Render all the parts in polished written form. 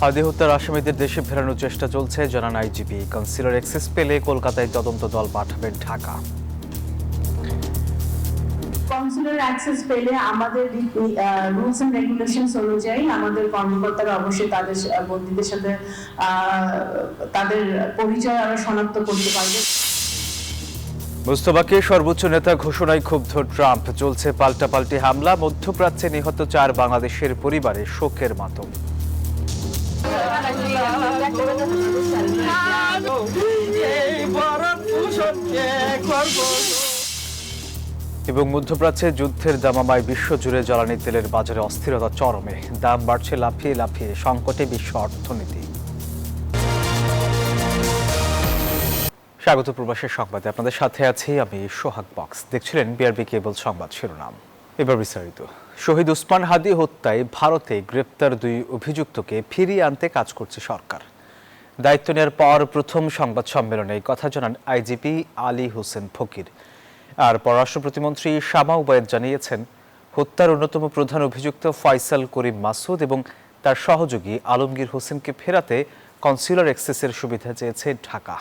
হাদি হত্যার আসামিদের দেশে ফেরানোর চেষ্টা চলছে জানান আইজিপি। কনসিলার অ্যাক্সেস পেলে কলকাতায় তদন্ত দল পাঠাবেন ঢাকা। কনসুলার অ্যাক্সেস পেলে আমাদের রুলস এন্ড রেগুলেশনস অনুযায়ী আমাদের কর্মকর্তারা অবশ্যই তাদের বন্দীদের সাথে তাদের পরিচয় আরো শনাক্ত করতে পারবে। মুস্তফাকে সর্বোচ্চ নেতা ঘোষণায় ক্ষুব্ধ ট্রাম্প। চলছে পাল্টাপাল্টি হামলা। মধ্যপ্রাচ্যে নিহত 4 বাংলাদেশের পরিবারে শোকের মাতম। এবং মধ্যপ্রাচ্যে যুদ্ধের দামামায় বিশ্বজুড়ে জ্বালানি তেলের বাজারে অস্থিরতা চরমে। দাম বাড়ছে লাফিয়ে লাফিয়ে, সংকটে বিশ্ব অর্থনীতি। স্বাগত প্রবাসের সংবাদে আপনাদের সাথে আছি আমি সোহাগ বক্স। দেখছিলেন বিআরবি কেবল সংবাদ শিরোনাম। এবার বিস্তারিত। শহীদ উসমান হাদি হত্যায় ভারতে গ্রেপ্তার 2 অভিযুক্তকে ফিরিয়ে আনতে কাজ করছে সরকার। দায়িত্ব নেওয়ার পর প্রথম সংবাদ সম্মেলনে এই কথা জানান আইজিপি আলী হোসেন ফকির। আর পররাষ্ট্র প্রতিমন্ত্রী শামা উবায়েদ জানিয়েছেন, হত্যার অন্যতম প্রধান অভিযুক্ত ফয়সাল করিম মাসুদ এবং তার সহযোগী আলমগীর হোসেনকে ফেরাতে কনসুলার অ্যাক্সেসের সুবিধা চেয়েছে ঢাকা।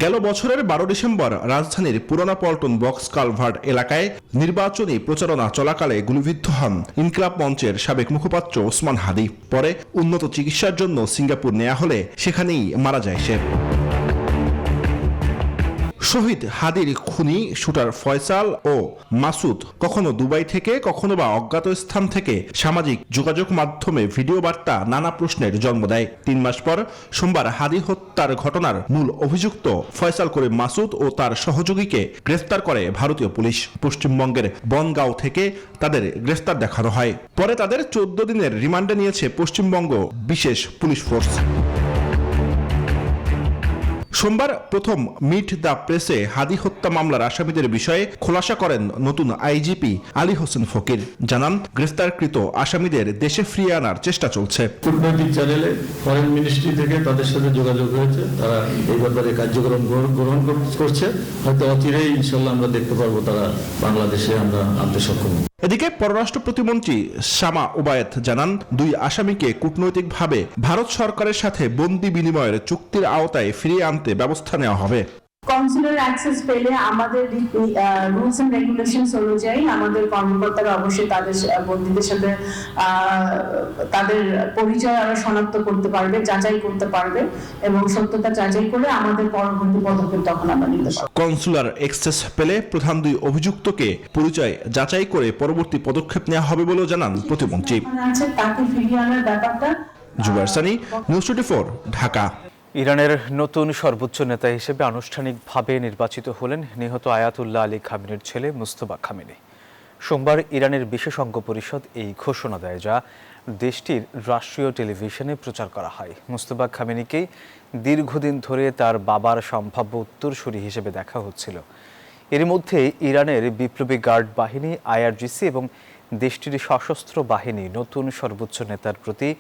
গেল বছরের 12 ডিসেম্বর রাজধানীর পুরানা পল্টন বক্স কালভার্ট এলাকায় নির্বাচনী প্রচারণা চলাকালে গুলিবিদ্ধ হন ইনকিলাব মঞ্চের সাবেক মুখপাত্র ওসমান হাদি। পরে উন্নত চিকিৎসার জন্য সিঙ্গাপুর নেওয়া হলে সেখানেই মারা যায় সে। শহীদ হাদির খুনি শুটার ফয়সাল ও মাসুদ কখনো দুবাই থেকে, কখনো বা অজ্ঞাত স্থান থেকে সামাজিক যোগাযোগ মাধ্যমে ভিডিও বার্তা নানা প্রশ্নের জন্ম দেয়। 3 মাস পর সোমবার হাদি হত্যার ঘটনার মূল অভিযুক্ত ফয়সাল করিম মাসুদ ও তার সহযোগীকে গ্রেফতার করে ভারতীয় পুলিশ। পশ্চিমবঙ্গের বনগাঁও থেকে তাদের গ্রেফতার দেখানো হয়। পরে তাদের 14 দিনের রিমান্ডে নিয়েছে পশ্চিমবঙ্গ বিশেষ পুলিশ ফোর্স। সোমবার প্রথম মিট দ্য প্রেসে হাদি হত্যা মামলার আসামিদের বিষয়ে খোলাসা করেন নতুন আইজিপি আলী হোসেন ফকির। জানান, গ্রেফতারকৃত আসামিদের দেশে ফিরিয়ে আনার চেষ্টা চলছে। কূটনৈতিক চ্যানেলে ফরেন মিনিস্ট্রি থেকে তাদের সাথে যোগাযোগ হয়েছে, তারা এই ব্যাপারে কার্যক্রম গ্রহণ করছে। হয়তো অচিরেই ইনশাল্লাহ আমরা দেখতে পারবো তারা বাংলাদেশে আমরা আনতে সক্ষম। এদিকে পররাষ্ট্র প্রতিমন্ত্রী শামা উবায়েদ জানান, 2 আসামিকে কূটনৈতিকভাবে ভারত সরকারের সাথে বন্দি বিনিময়ের চুক্তির আওতায় ফিরিয়ে আনতে ব্যবস্থা নেওয়া হবে। কনসুলার অ্যাক্সেস পেলে আমাদের রুলস এন্ড রেগুলেশনস অনুযায়ী আমাদের কর্মকর্তারা অবশ্যই তাদের বন্দীদের সাথে তাদের পরিচয় আরো শনাক্ত করতে পারবে, যাচাই করতে পারবে এবং সত্যতা যাচাই করে আমাদের পরবর্তী পদক্ষেপ তখন আমরা নিতে পারব। কনসুলার অ্যাক্সেস পেলে প্রধান 2 অভিযুক্তকে পরিচয় যাচাই করে পরবর্তী পদক্ষেপ নেওয়া হবে বলেও জানান প্রতিমন্ত্রী। তাকে ফিরিয়ে আনার ব্যাপারটা। জুবায়ের সানি, নিউজ 24, ঢাকা। ইরানের নতুন সর্বোচ্চ নেতা হিসেবে আনুষ্ঠানিকভাবে নির্বাচিত হলেন নিহত আয়াতুল্লাহ আলী খামেনির ছেলে মুস্তফা খামেনি। সোমবার ইরানের বিশেষজ্ঞ পরিষদ এই ঘোষণা দেয়, যা দেশটির রাষ্ট্রীয় টেলিভিশনে প্রচার করা হয়। মুস্তফা খামেনিকেই দীর্ঘদিন ধরে তার বাবার সম্ভাব্য উত্তরসূরি হিসেবে দেখা হচ্ছিল। এর মধ্যে ইরানের বিপ্লবী গার্ড বাহিনী আইআরজিসি এবং দেশটির সশস্ত্র বাহিনী নতুন সর্বোচ্চ নেতার প্রতি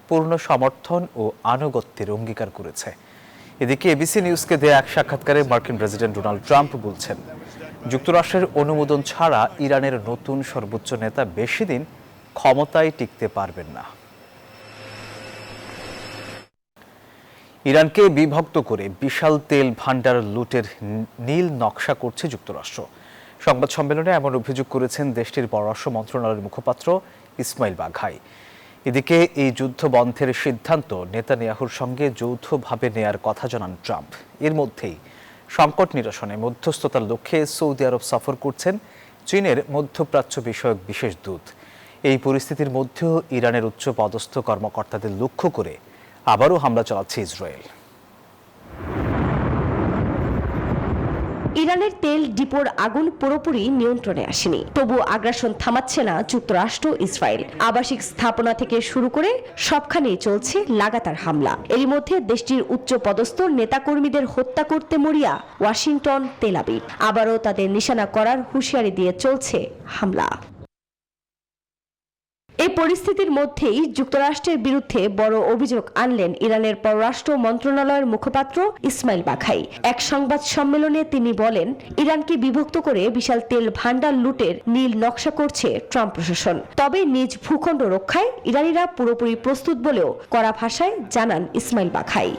পূর্ণ সমর্থন ও আনুগত্যের অঙ্গীকার করেছে। এদিকে এবিসি নিউজকে দেয়া এক সাক্ষাৎকারে মার্কিন প্রেসিডেন্ট ডোনাল্ড ট্রাম্প বলছেন, যুক্তরাষ্ট্রের অনুমোদন ছাড়া ইরানের নতুন সর্বোচ্চ নেতা বেশি দিন ক্ষমতায় টিকতে পারবেন না। ইরানকে বিভক্ত করে বিশাল তেল ভান্ডার লুটের নীল নকশা করছে যুক্তরাষ্ট্র। সংবাদ সম্মেলনে এমন অভিযোগ করেছেন দেশটির পররাষ্ট্র মন্ত্রণালয়ের মুখপাত্র ইসমাইল বাঘাই। এদিকে এই যুদ্ধ বন্ধের সিদ্ধান্ত নেতানিয়াহুর সঙ্গে যৌথভাবে নেয়ার কথা জানান ট্রাম্প। এর মধ্যেই সংকট নিরসনে মধ্যস্থতার লক্ষ্যে সৌদি আরব সফর করছেন চীনের মধ্যপ্রাচ্য বিষয়ক বিশেষ দূত। এই পরিস্থিতির মধ্যেও ইরানের উচ্চ পদস্থ কর্মকর্তাদের লক্ষ্য করে আবারও হামলা চালাচ্ছে ইসরায়েল। ইরানের তেল ডিপোর আগুন পুরোপুরি নিয়ন্ত্রণে আসেনি, তবু আগ্রাসন থামাচ্ছে না যুক্তরাষ্ট্র ইসরায়েল। আবাসিক স্থাপনা থেকে শুরু করে সবখানেই চলছে লাগাতার হামলা। এরই মধ্যে দেশটির উচ্চ পদস্থ নেতাকর্মীদের হত্যা করতে মরিয়া ওয়াশিংটন, তেল আবিব। আবারও তাদের নিশানা করার হুঁশিয়ারি দিয়ে চলছে হামলা। এই পরিস্থিতির মধ্যেই যুক্তরাষ্ট্রের বিরুদ্ধে বড় অভিযোগ আনলেন ইরানের পররাষ্ট্র মন্ত্রণালয়ের মুখপাত্র ইসমাইল বাঘাই। এক সংবাদ সম্মেলনে তিনি বলেন, ইরানকে বিভক্ত করে বিশাল তেল ভান্ডার লুটের নীল নকশা করছে ট্রাম্প প্রশাসন। তবে নিজ ভূখণ্ড রক্ষায় ইরানিরা পুরোপুরি প্রস্তুত বলেও কড়া ভাষায় জানান ইসমাইল বাঘাই।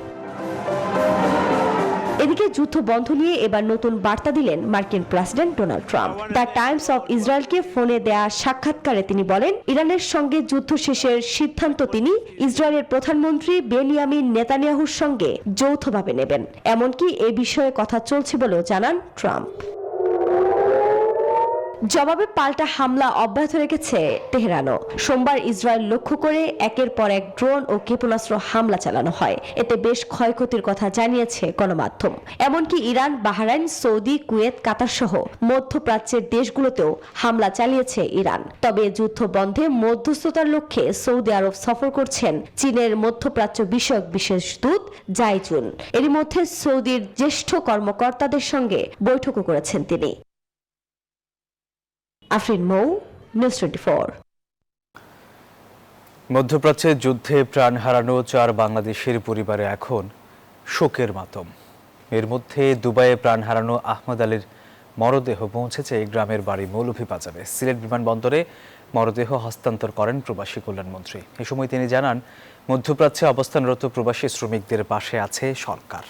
এদিকে যুদ্ধ বন্ধ নিয়ে এবার নতুন বার্তা দিলেন মার্কিন president Donald Trump. The Times of ইসরায়েলকে ফোনে দেয়া সাক্ষাৎকারে তিনি বলেন, ইরানের সঙ্গে যুদ্ধ শেষের সিদ্ধান্ত তিনি ইসরায়েলের প্রধানমন্ত্রী বেনিয়ামিন নেতানিয়াহুর সঙ্গে যৌথভাবে নেবেন। এমনকি এ বিষয়ে কথা চলছে বলেও জানান ট্রাম্প। জবাবে পাল্টা হামলা অব্যাহত রেখেছে তেহরানও। সোমবার ইসরায়েল লক্ষ্য করে একের পর এক ড্রোন ও ক্ষেপণাস্ত্র হামলা চালানো হয়। এতে বেশ ক্ষয়ক্ষতির কথা জানিয়েছে গণমাধ্যম। এমনকি ইরান, বাহরাইন, সৌদি, কুয়েত, কাতার সহ মধ্যপ্রাচ্যের দেশগুলোতেও হামলা চালিয়েছে ইরান। তবে যুদ্ধ বন্ধে মধ্যস্থতার লক্ষ্যে সৌদি আরব সফর করছেন চীনের মধ্যপ্রাচ্য বিষয়ক বিশেষ দূত জাইজুন। এরই মধ্যে সৌদির জ্যেষ্ঠ কর্মকর্তাদের সঙ্গে বৈঠকও করেছেন তিনি। আফরিন মৌ, নিউজ 24। মধ্যপ্রাচ্যে যুদ্ধে প্রাণ হারানো 4 বাংলাদেশের পরিবারে এখন শোকের মাতম। এর মধ্যে দুবাইয়ে প্রাণ হারানো আহমদ আলীর মরদেহ পৌঁছেছে গ্রামের বাড়ি মৌলভীবাজারে। সিলেট বিমানবন্দরে মরদেহ হস্তান্তর করেন প্রবাসী কল্যাণমন্ত্রী। এ সময় তিনি জানান, মধ্যপ্রাচ্যে অবস্থানরত প্রবাসী শ্রমিকদের পাশে আছে সরকার।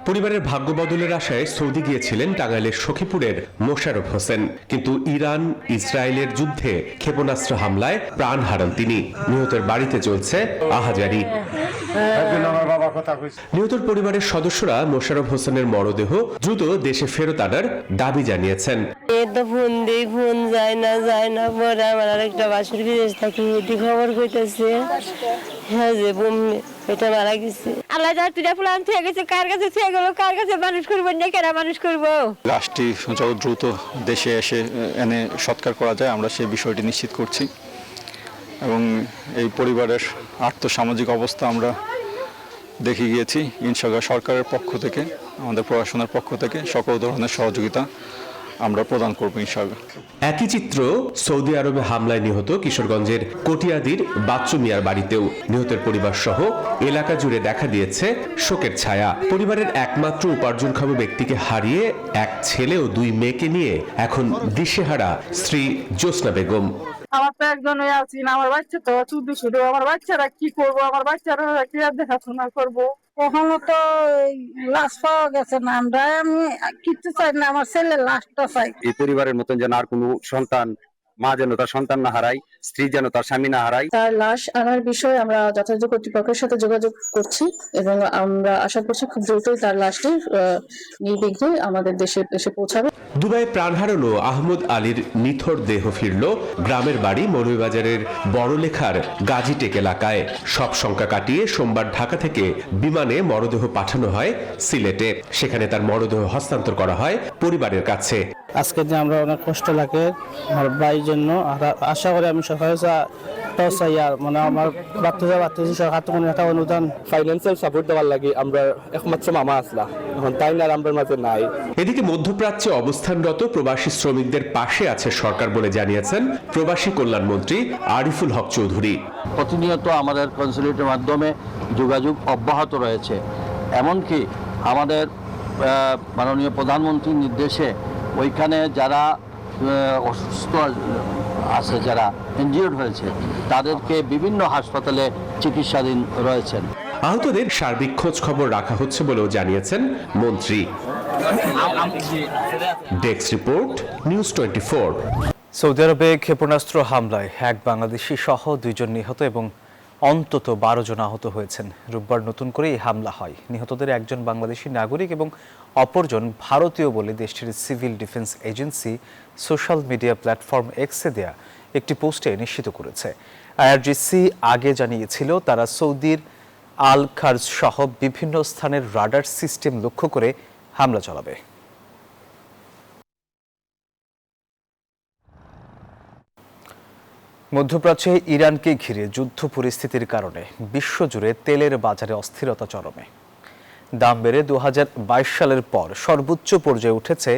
পরিবারের ভাগ্য বদলের আশায় সৌদি গিয়েছিলেন টাঙ্গাইলের সখীপুরের মোশাররফ হোসেন, কিন্তু ইরান ইসরায়েলের যুদ্ধে ক্ষেপণাস্ত্র হামলায় প্রাণ হারান তিনি। নিহতের বাড়িতে চলছে আহাজারি। নিহতের পরিবারের সদস্যরা মোশাররফ হোসেনের মরদেহ দ্রুত দেশে ফেরত আনার দাবি জানিয়েছেন। ফোন যায় না পরে আমার আরেকটা বাসুর বিদেশ থাকি খবর কইতেছে হ্যাঁ যে এটা মারা গেছে। আল্লাহ যাত্রীরা প্লান থেকে গেছে, কার কাছে থেকে গেল, কার কাছে মানুষ করবো না, কেরা মানুষ করবো। লাশটি যত দ্রুত দেশে এনে সৎকার করা যায় আমরা সেই বিষয়টি নিশ্চিত করছি এবং এই পরিবারের আর্থসামাজিক অবস্থা আমরা দেখে গিয়েছি। ইনশাআল্লাহ সরকারের পক্ষ থেকে, আমাদের প্রশাসনের পক্ষ থেকে সকল ধরনের সহযোগিতা আমরা প্রদান করবো ইনশাআল্লাহ। একই চিত্র সৌদি আরবে হামলায় নিহত কিশোরগঞ্জের কটিয়াদির বাচ্চু মিয়ার বাড়িতেও। নিহতের পরিবার সহ এলাকা জুড়ে দেখা দিয়েছে শোকের ছায়া। পরিবারের একমাত্র উপার্জনক্ষম ব্যক্তিকে হারিয়ে এক ছেলে ও 2 মেয়েকে নিয়ে এখন দিশেহারা স্ত্রী জ্যোৎস্না বেগম। আমার তো একজন আছি না, আমার বাচ্চা তো শুধু আমার বাচ্চারা কি করবো, আমার বাচ্চারা কি দেখাশোনা করবো। কখনো তো লাশ পাওয়া গেছে না, আমি কিচ্ছু চাই না, আমার ছেলের লাশটা চাই। এই পরিবারের মতন যেন আর কোনো সন্তান, মা যেন তার সন্তান না হারায়, স্ত্রী যেন তার স্বামী না হারায়। তার লাশ আনার বিষয়ে আমরা যথাযথ কর্তৃপক্ষের সাথে যোগাযোগ করছি এবং আমরা আশা করছি খুব দ্রুতই তার লাশটি নির্বিঘ্নে আমাদের দেশে এসে পৌঁছাবে। দুবাইয়ে প্রাণ হারানো আহমদ আলীর নিথর দেহ ফিরল গ্রামের বাড়ি মৌলভীবাজারের বড়লেখার গাজীটেক এলাকায়। সব শঙ্কা কাটিয়ে সোমবার ঢাকা থেকে বিমানে মরদেহ পাঠানো হয় সিলেটে। সেখানে তার মরদেহ হস্তান্তর করা হয় পরিবারের কাছে। আজকে যে আমরা অনেক কষ্ট লাগে আমার ভাইয়ের জন্য, আর আশা করি আমি সরকারের মানে আমার বাচ্চা সরকার তো কোনো একটা অনুদান ফাইন্যান্সিয়াল সাপোর্ট দেওয়ার লাগে আমরা একমাত্র মামা আসলা, এখন তাই না আমার মাঝে নাই। এদিকে মধ্যপ্রাচ্যে অবস্থানরত প্রবাসী শ্রমিকদের পাশে আছে সরকার বলে জানিয়েছেন প্রবাসী কল্যাণমন্ত্রী আরিফুল হক চৌধুরী। প্রতিনিয়ত আমাদের কনসুলেটের মাধ্যমে যোগাযোগ অব্যাহত রয়েছে। এমনকি আমাদের মাননীয় প্রধানমন্ত্রীর নির্দেশে ওইখানে যারা অসুস্থ আছে, যারা ইনজিওর্ড হয়েছে, তাদেরকে বিভিন্ন হাসপাতালে চিকিৎসাধীন রয়েছেন। আহতদের সার্বিক খোঁজ খবর রাখা হচ্ছে বলেও জানিয়েছেন মন্ত্রী। Desk report, news 24। সৌদি আরবে ক্ষেপণাস্ত্র হামলায় 1 বাংলাদেশি সহ 2 জন নিহত এবং অন্তত 12 জন আহত হয়েছেন। রোববার নতুন করে এই হামলা হয়। নিহতদের একজন বাংলাদেশি নাগরিক এবং অপরজন ভারতীয় বলে দেশটির civil defence agency social media platform এক্সে দেয়া একটি পোস্টে নিশ্চিত করেছে। আইআরজিসি আগে জানিয়েছিল তারা সৌদির আল খার্জ সহ বিভিন্ন স্থানের রাডার সিস্টেম লক্ষ্য করে হামলা চালাবে। মধ্যপ্রাচ্যে ইরানকে ঘিরে যুদ্ধ পরিস্থিতির কারণে বিশ্বজুড়ে তেলের বাজারে অস্থিরতা চরমে। দাম বেড়ে 2022 সালের পর সর্বোচ্চ পর্যায়ে উঠেছে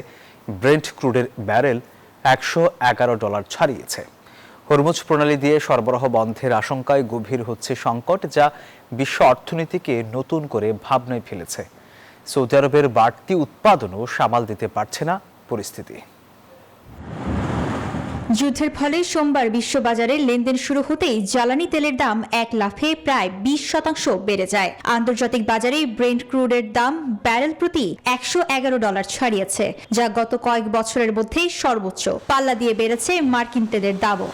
ব্রেন্ট ক্রুডের ব্যারেল $111 ছাড়িয়েছে। হরমুজ প্রণালী দিয়ে সরবরাহ বন্ধের আশঙ্কায় গভীর হচ্ছে সংকট, যা বিশ্ব অর্থনীতিকে নতুন করে ভাবনায় ফেলেছে। সৌদি আরবের বাড়তি উৎপাদনও সামাল দিতে পারছে না পরিস্থিতি। যুদ্ধের ফলে সোমবার বিশ্ববাজারে লেনদেন শুরু হতেই জ্বালানি তেলের দাম এক লাফে প্রায় 20% বেড়ে যায়। আন্তর্জাতিক বাজারে ব্রেন্ট ক্রুডের দাম ব্যারেল প্রতি $111 ছাড়িয়েছে, যা গত কয়েক বছরের মধ্যেই সর্বোচ্চ। পাল্লা দিয়ে বেড়েছে মার্কিন তেলের দামও।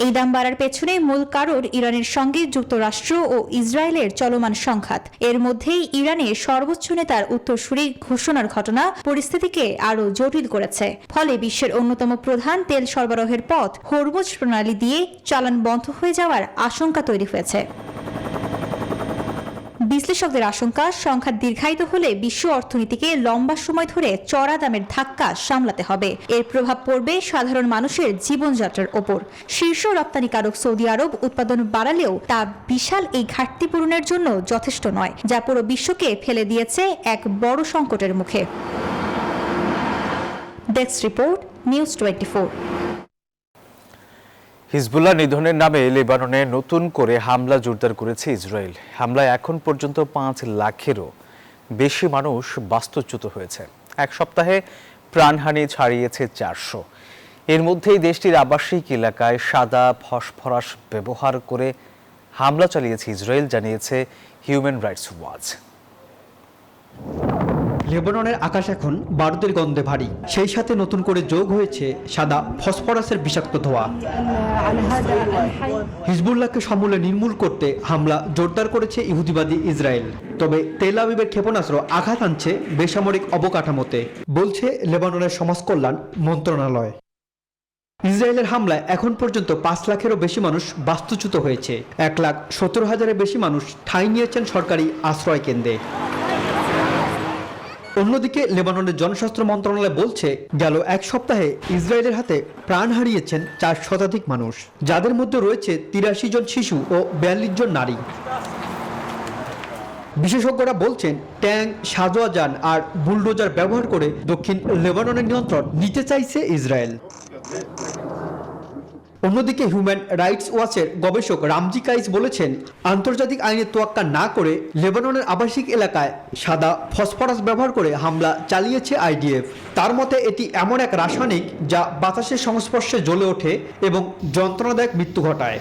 এই দাম বাড়ার পেছনে মূল কারণ ইরানের সঙ্গে যুক্তরাষ্ট্র ও ইসরায়েলের চলমান সংঘাত। এর মধ্যেই ইরানের সর্বোচ্চ নেতার উত্তরসূরি ঘোষণার ঘটনা পরিস্থিতিকে আরও জটিল করেছে। ফলে বিশ্বের অন্যতম প্রধান তেল সরবরাহের পথ হরমুজ প্রণালী দিয়ে চালান বন্ধ হয়ে যাওয়ার আশঙ্কা তৈরি হয়েছে। বিশ্লেষকদের আশঙ্কা, সংঘাত দীর্ঘায়িত হলে বিশ্ব অর্থনীতিকে লম্বা সময় ধরে চড়া দামের ধাক্কা সামলাতে হবে। এর প্রভাব পড়বে সাধারণ মানুষের জীবনযাত্রার ওপর। শীর্ষ রপ্তানিকারক সৌদি আরব উৎপাদন বাড়ালেও তা বিশাল এই ঘাটতি পূরণের জন্য যথেষ্ট নয়, যা পুরো বিশ্বকে ফেলে দিয়েছে এক বড় সংকটের মুখে। Desk report, news 24। হিজবুল্লাহ নিধনের নামে লেবাননে নতুন করে হামলা জোরদার করেছে ইসরায়েল। হামলায় এখন পর্যন্ত 5 লাখেরও বেশি মানুষ বাস্তুচ্যুত হয়েছে। এক সপ্তাহে প্রাণহানি ছাড়িয়েছে 400। এর মধ্যেই দেশটির আবাসিক এলাকায় সাদা ফসফরাস ব্যবহার করে হামলা চালিয়েছে ইসরায়েল, জানিয়েছে হিউম্যান রাইটস ওয়াচ। লেবাননের আকাশ এখন বারুদের গন্ধে ভারী, সেই সাথে নতুন করে যোগ হয়েছে সাদা ফসফরাসের বিষাক্ত ধোঁয়া। হিজবুল্লাহকে সমূলে নির্মূল করতে হামলা জোরদার করেছে ইহুদিবাদী ইসরায়েল। তবে তেল আবিবের ক্ষেপণাস্ত্র আঘাত আনছে বেসামরিক অবকাঠামোতে, বলছে লেবাননের সমাজ কল্যাণ মন্ত্রণালয়। ইসরায়েলের হামলায় এখন পর্যন্ত 5 লাখেরও বেশি মানুষ বাস্তুচ্যুত হয়েছে। 1,17,000-এর বেশি মানুষ ঠাঁই নিয়েছেন সরকারি আশ্রয় কেন্দ্রে। অন্যদিকে লেবাননের জনস্বাস্থ্য মন্ত্রণালয় বলছে, গেল এক সপ্তাহে ইসরায়েলের হাতে প্রাণ হারিয়েছেন 4 শতাধিক মানুষ, যাদের মধ্যে রয়েছে 83 জন শিশু ও 42 জন নারী। বিশেষজ্ঞরা বলছেন, ট্যাঙ্ক, সাজোয়া যান আর বুলডোজার ব্যবহার করে দক্ষিণ লেবাননের নিয়ন্ত্রণ নিতে চাইছে ইসরায়েল। অন্যদিকে হিউম্যান রাইটস ওয়াচের গবেষক রামজি কাইস বলেছেন, আন্তর্জাতিক আইনের তোয়াক্কা না করে লেবাননের আবাসিক এলাকায় সাদা ফসফরাস ব্যবহার করে হামলা চালিয়েছে আইডিএফ। তার মতে এটি এমন এক রাসায়নিক যা বাতাসের সংস্পর্শে জ্বলে ওঠে এবং যন্ত্রণাদায়ক মৃত্যু ঘটায়।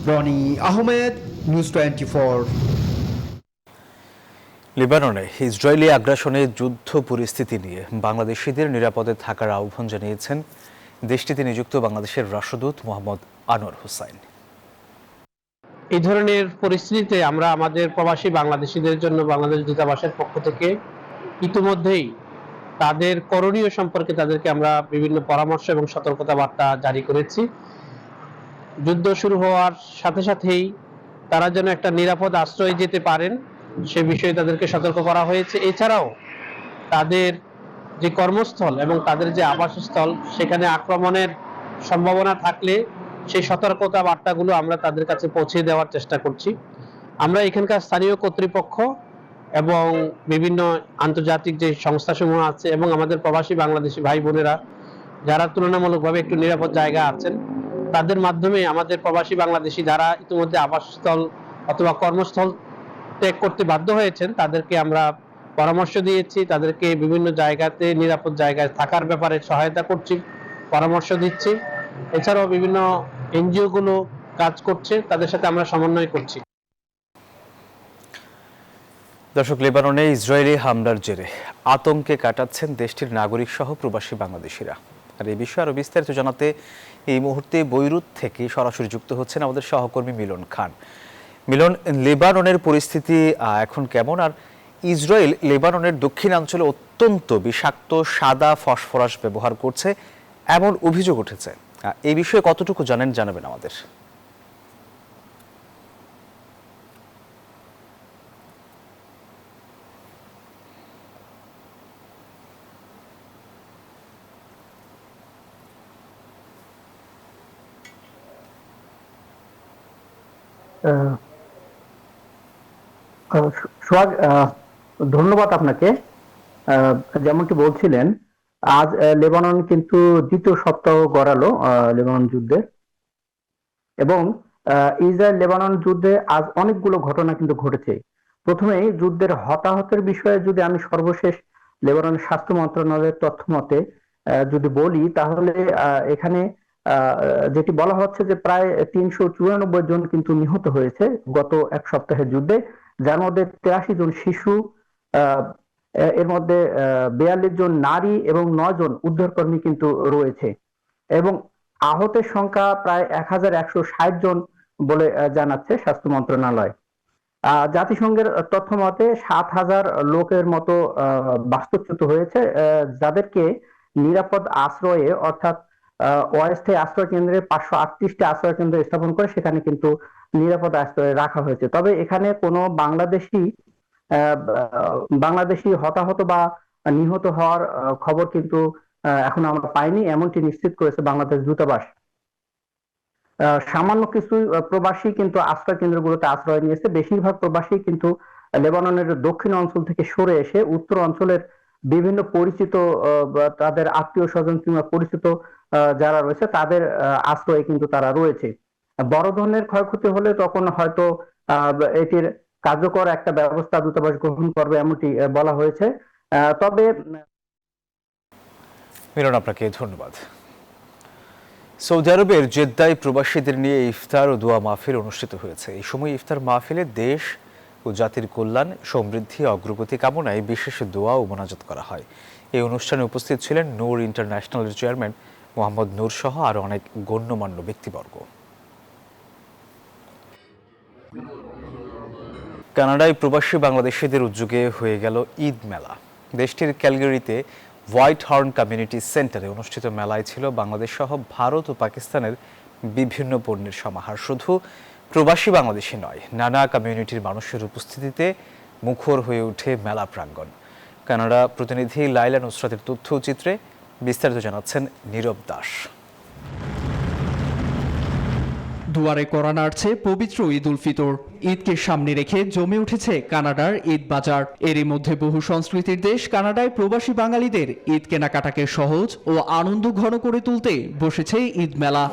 রনি আহমেদ, নিউজ 24। লেবাননে ইসরায়েলি আগ্রাসনের যুদ্ধ পরিস্থিতি নিয়ে বাংলাদেশিদের নিরাপদে থাকার আহ্বান জানিয়েছেন দেশটিতে নিযুক্ত বাংলাদেশের রাষ্ট্রদূত মোহাম্মদ আনোয়ার হোসাইন। এই ধরনের পরিস্থিতিতে আমরা আমাদের প্রবাসী বাংলাদেশিদের জন্য বাংলাদেশ দূতাবাসের পক্ষ থেকে ইতিমধ্যেই তাদের করণীয় সম্পর্কে তাদেরকে আমরা বিভিন্ন পরামর্শ এবং সতর্কতা বার্তা জারি করেছি। যুদ্ধ শুরু হওয়ার সাথে সাথেই তারা যেন একটা নিরাপদ আশ্রয়ে যেতে পারেন সে বিষয়ে তাদেরকে সতর্ক করা হয়েছে। এছাড়াও তাদের যে কর্মস্থল এবং তাদের যে আবাসস্থল, সেখানে আক্রমণের সম্ভাবনা থাকলে সেই সতর্কতা বার্তাগুলো আমরা তাদের কাছে পৌঁছে দেওয়ার চেষ্টা করছি। আমরা এখানকার স্থানীয় কর্তৃপক্ষ এবং বিভিন্ন আন্তর্জাতিক যে সংস্থাসমূহ আছে এবং আমাদের প্রবাসী বাংলাদেশি ভাই বোনেরা যারা তুলনামূলকভাবে একটু নিরাপদ জায়গায় আছেন, তাদের মাধ্যমে আমাদের প্রবাসী বাংলাদেশি যারা ইতিমধ্যে আবাসস্থল অথবা কর্মস্থল ত্যাগ করতে বাধ্য হয়েছেন, তাদেরকে আমরা পরামর্শ দিয়েছি। তাদেরকে বিভিন্ন জায়গাতে নিরাপদ জায়গায় থাকার ব্যাপারে সহায়তা করছি, পরামর্শ দিচ্ছি। এছাড়াও বিভিন্ন এনজিও গুলো কাজ করছে, তাদের সাথে আমরা সমন্বয় করছি। দর্শক, লেবাননে ইসরায়েলি হামলার জেরে আতঙ্কে কাটাচ্ছেন দেশটির নাগরিক সহ প্রবাসী বাংলাদেশিরা। আর এই বিষয়ে আরো বিস্তারিত জানাতে এই মুহূর্তে বৈরুত থেকে সরাসরি যুক্ত হচ্ছেন আমাদের সহকর্মী মিলন খান। মিলন, লেবাননের পরিস্থিতি এখন কেমন? আর ইসরায়েল লেবাননের দক্ষিণাঞ্চলে অত্যন্ত বিষাক্ত সাদা ফসফরাস ব্যবহার করছে এমন অভিযোগ উঠেছে। এই বিষয়ে কতটুকু জানাবেন আমাদের। সোহাগ, ধন্যবাদ আপনাকে। যেমনটি বলছিলেন, আজ লেবানন কিন্তু দ্বিতীয় সপ্তাহ গড়ালো লেবানন যুদ্ধে, এবং ইসরায়েল লেবানন যুদ্ধে আজ অনেকগুলো ঘটনা কিন্তু ঘটেছে। প্রথমেই যুদ্ধের হতাহতের বিষয়ে যদি আমি সর্বশেষ লেবাননের স্বাস্থ্য মন্ত্রণালয়ের তথ্য মতে যদি বলি, তাহলে এখানে যেটি বলা হচ্ছে যে প্রায় 394 জন কিন্তু নিহত হয়েছে গত এক সপ্তাহের যুদ্ধে, যার মধ্যে 83 জন শিশু, এর মধ্যে 42 জন নারী এবং 9 জন উদ্ধারকর্মী কিন্তু রয়েছে, এবং আহতের সংখ্যা প্রায় 1160 জন বলে জানাচ্ছে স্বাস্থ্য মন্ত্রণালয়। জাতিসংঘের তথ্য মতে 7000 লোকের মতো বাস্তুচ্যুত হয়েছে, যাদেরকে নিরাপদ আশ্রয়ে অর্থাৎ অস্থায়ী আশ্রয় কেন্দ্রে 538টি আশ্রয় কেন্দ্র স্থাপন করে সেখানে কিন্তু নিরাপদ আশ্রয়ে রাখা হয়েছে। তবে এখানে কোনো বাংলাদেশি হতাহত বা নিহত হওয়ার খবর কিন্তু এখন আমরা পাইনি, এমনটি নিশ্চিত করেছে বাংলাদেশ দূতাবাস। সামান্য কিছু প্রবাসী কিন্তু আশ্রয় কেন্দ্রগুলোতে আশ্রয় নিয়েছে। বেশিরভাগ প্রবাসী কিন্তু লেবাননের দক্ষিণ অঞ্চল থেকে সরে এসে উত্তর অঞ্চলের বিভিন্ন পরিচিত তাদের আত্মীয় স্বজন কিংবা পরিচিত যারা রয়েছে তাদের আশ্রয়ে কিন্তু তারা রয়েছে। বড় ধরনের ক্ষয়ক্ষতি হলে তখন হয়তো এটির কার্যকর একটা ব্যবস্থা দূতাবাস গ্রহণ করবে, এমনটি বলা হয়েছে। তবে মিলন, আপনাকে ধন্যবাদ। সৌদি আরবের জেদ্দায় প্রবাসীদের নিয়ে ইফতার ও দোয়া মাহফিল অনুষ্ঠিত হয়েছে। এই সময় ইফতার মাহফিলে দেশ ও জাতির কল্যাণ, সমৃদ্ধি, অগ্রগতি কামনায় বিশেষ দোয়া ও মোনাজাত করা হয়। এই অনুষ্ঠানে উপস্থিত ছিলেন নূর ইন্টারন্যাশনালের চেয়ারম্যান মোহাম্মদ নূর সহ আরো অনেক গণ্যমান্য ব্যক্তিবর্গ। কানাডায় প্রবাসী বাংলাদেশিদের উদ্যোগে হয়ে গেল ঈদ মেলা। দেশটির ক্যালগারিতে হোয়াইট হর্ন কমিউনিটি সেন্টারে অনুষ্ঠিত মেলায় ছিল বাংলাদেশ সহ ভারত ও পাকিস্তানের বিভিন্ন পণ্যের সমাহার। শুধু প্রবাসী বাংলাদেশি নয়, নানা কমিউনিটির মানুষের উপস্থিতিতে মুখর হয়ে ওঠে মেলা প্রাঙ্গণ। কানাডা প্রতিনিধি লাইলা নুসরাতের তথ্যচিত্রে বিস্তারিত জানাচ্ছেন নীরব দাস। দুয়ারে করা নাড়ছে পবিত্র ঈদ উল ফিতর। ঈদকে সামনে রেখে জমে উঠেছে কানাডার ঈদ বাজার। এরই মধ্যে বহু সংস্কৃতির দেশ কানাডায় প্রবাসী বাঙালিদের ঈদ কেনাকাটাকে সহজ ও আনন্দ ঘন করে তুলতে বসেছে ঈদ মেলা।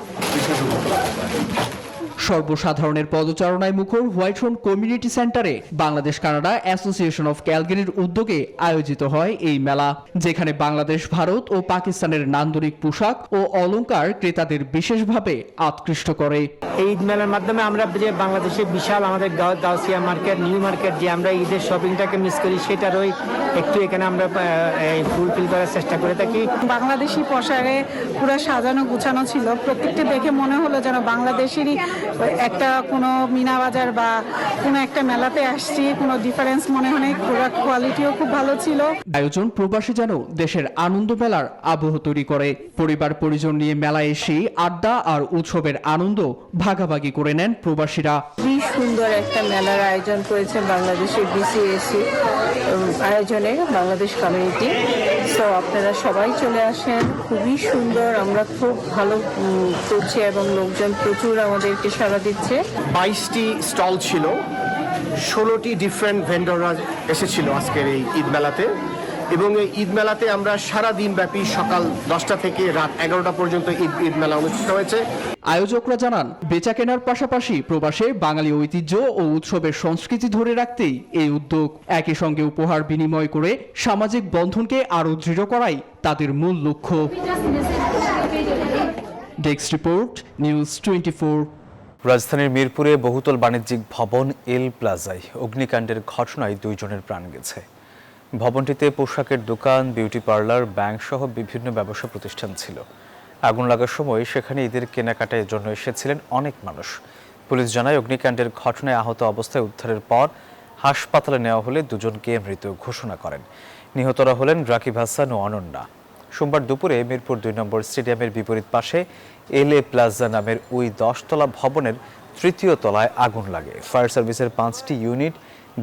সর্বসাধারণের পদচারণায় মুখর হোয়াইট হর্ন কমিউনিটি সেন্টারে বাংলাদেশ কানাডা অ্যাসোসিয়েশন অফ ক্যালগারির উদ্যোগে আয়োজিত হয় এই মেলা, যেখানে বাংলাদেশ, ভারত ও পাকিস্তানের নান্দনিক পোশাক ও অলংকার ক্রেতাদের বিশেষভাবে আকৃষ্ট করে। এই ঈদ মেলার মাধ্যমে আমরা যে বাংলাদেশে বিশাল আমাদের গাউসিয়া মার্কেট, নিউ মার্কেট, যে আমরা ঈদের শপিংটাকে মিস করি, সেটারই একটু এখানে আমরা ফুলফিল করার চেষ্টা করে থাকি। বাংলাদেশি পোশাকে পুরো সাজানো গুছানো ছিল, প্রত্যেকটা দেখে মনে হলো যেন বাংলাদেশেরই একটা কোনো মিনা বাজার বা কোনো একটা মেলাতে আসছি, কোনো ডিফারেন্স মনে হয়। প্রোডাক্ট কোয়ালিটিও খুব ভালো ছিল। আয়োজন প্রবাসী যেন দেশের আনন্দ মেলার আবহ তৈরি করে। পরিবার পরিজন নিয়ে মেলায় এসে আড্ডা আর উৎসবের আনন্দ ভাগাভাগি করে নেন প্রবাসীরা। খুবই সুন্দর একটা মেলার আয়োজন করেছে বাংলাদেশের বিসিএসসি আয়োজনে বাংলাদেশ কমিউনিটি। তো আপনারা সবাই চলে আসেন, খুবই সুন্দর, আমরা খুব ভালো করছি এবং লোকজন প্রচুর আমাদেরকে সাড়া দিচ্ছে। 22টি স্টল ছিল, 16টি ডিফারেন্ট ভেন্ডররা এসেছিল আজকের এই ঈদ মেলাতে, এবং এই ঈদ মেলাতে আমরা সারা দিন ব্যাপী সকাল 10টা থেকে রাত 11টা পর্যন্ত ঈদ মেলা অনুষ্ঠিত হয়েছে। আয়োজকরা জানান, বেচা কেনার পাশাপাশি প্রবাসে বাঙালি ঐতিহ্য ও উৎসবের সংস্কৃতি ধরে রাখতেই এই উদ্যোগ। একই সঙ্গে উপহার বিনিময় করে সামাজিক বন্ধনকে আরও দৃঢ় করাই তাদের মূল লক্ষ্য। Desk report, news 24। রাজধানীর মিরপুরে বহুতল বাণিজ্যিক ভবন এল প্লাজায় অগ্নিকাণ্ডের ঘটনায় 2 জনের প্রাণ গেছে। ভবনটিতে পোশাকের দোকান, বিউটি পার্লার, ব্যাংক সহ বিভিন্ন ব্যবসা প্রতিষ্ঠান ছিল। আগুন লাগার সময় সেখানে ঈদের কেনাকাটার জন্য এসেছিলেন অনেক মানুষ। পুলিশ জানায়, অগ্নিকাণ্ডের ঘটনায় আহত অবস্থায় উদ্ধারের পর হাসপাতালে নেওয়া হলে 2 জনকে মৃত ঘোষণা করেন। নিহতরা হলেন রাকিব হাসান ও অনন্যা। সোমবার দুপুরে মিরপুর 2 নম্বর স্টেডিয়ামের বিপরীত পাশে এল এ প্লাজা নামের ওই 10তলা ভবনের 3য় তলায় আগুন লাগে। ফায়ার সার্ভিসের 5টি ইউনিট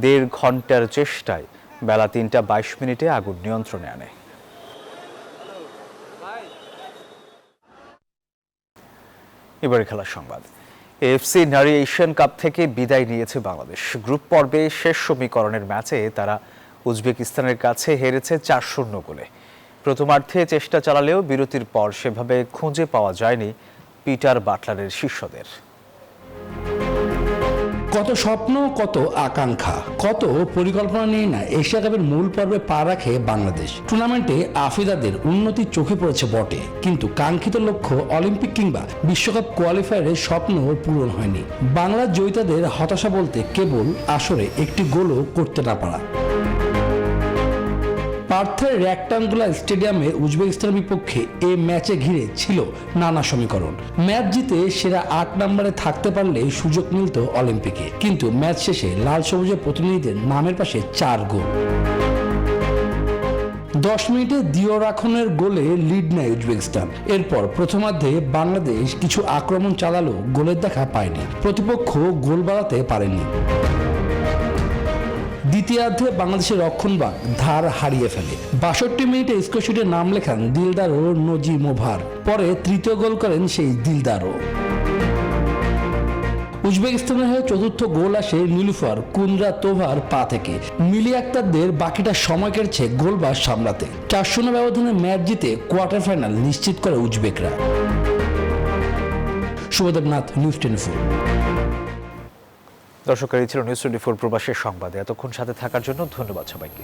1.5 ঘন্টার চেষ্টায় বেলা 3:22 আগুন নিয়ন্ত্রণে আনে। এবারে খেলার সংবাদ। এএফসি নারী এশিয়ান কাপ থেকে বিদায় নিয়েছে বাংলাদেশ। গ্রুপ পর্বে শেষ সমীকরণের ম্যাচে তারা উজবেকিস্তানের কাছে হেরেছে 4-0 গোলে। প্রথমার্ধে চেষ্টা চালালেও বিরতির পর সেভাবে খুঁজে পাওয়া যায়নি পিটার বাটলারের শিষ্যদের। কত স্বপ্ন, কত আকাঙ্ক্ষা, কত পরিকল্পনা নিয়ে না এশিয়া কাপের মূল পর্বে পা রাখে বাংলাদেশ। টুর্নামেন্টে আফিদাদের উন্নতি চোখে পড়েছে বটে, কিন্তু কাঙ্ক্ষিত লক্ষ্য অলিম্পিক কিংবা বিশ্বকাপ কোয়ালিফায়ারের স্বপ্ন পূরণ হয়নি। বাংলার জয়িতাদের হতাশা বলতে কেবল আসরে একটি গোলও করতে না পারা। পার্থের রেক্টাঙ্গুলার স্টেডিয়ামে উজবেকিস্তানের বিপক্ষে এই ম্যাচে ঘিরে ছিল নানা সমীকরণ। ম্যাচ জিতে সেরা 8 নম্বরে থাকতে পারলে সুযোগ মিলত অলিম্পিকে, কিন্তু ম্যাচ শেষে লাল সবুজের প্রতিনিধিদের নামের পাশে 4 গোল। 10 মিনিটে দিও রাখনের গোলে লিড নেয় উজবেকিস্তান। এরপর প্রথমার্ধে বাংলাদেশ কিছু আক্রমণ চালালেও গোলের দেখা পায়নি, প্রতিপক্ষ গোল বাড়াতে পারেনি। দ্বিতীয়ার্ধে বাংলাদেশের রক্ষণভাগ ধার হারিয়ে ফেলে। 62 মিনিটে স্কোরশিটে নাম লেখান দিলদার ও নজিমোভার। পরে তৃতীয় গোল করেন সেই দিলদারও। উজবেকিস্তানের হয়ে চতুর্থ গোল আসে নীলুফার কুন্দ্রাতোভার পা থেকে। মিলি আক্তারদের বাকিটা সময় কেটেছে গোলবার সামলাতে। 4-0 ব্যবধানে ম্যাচ জিতে কোয়ার্টার ফাইনাল নিশ্চিত করে উজবেকরা। শুভদেবনাথ, নিউজ 24। দর্শক, এই ছিল নিউজ 24 প্রবাসের সংবাদে। এতক্ষণ সাথে থাকার জন্য ধন্যবাদ সবাইকে।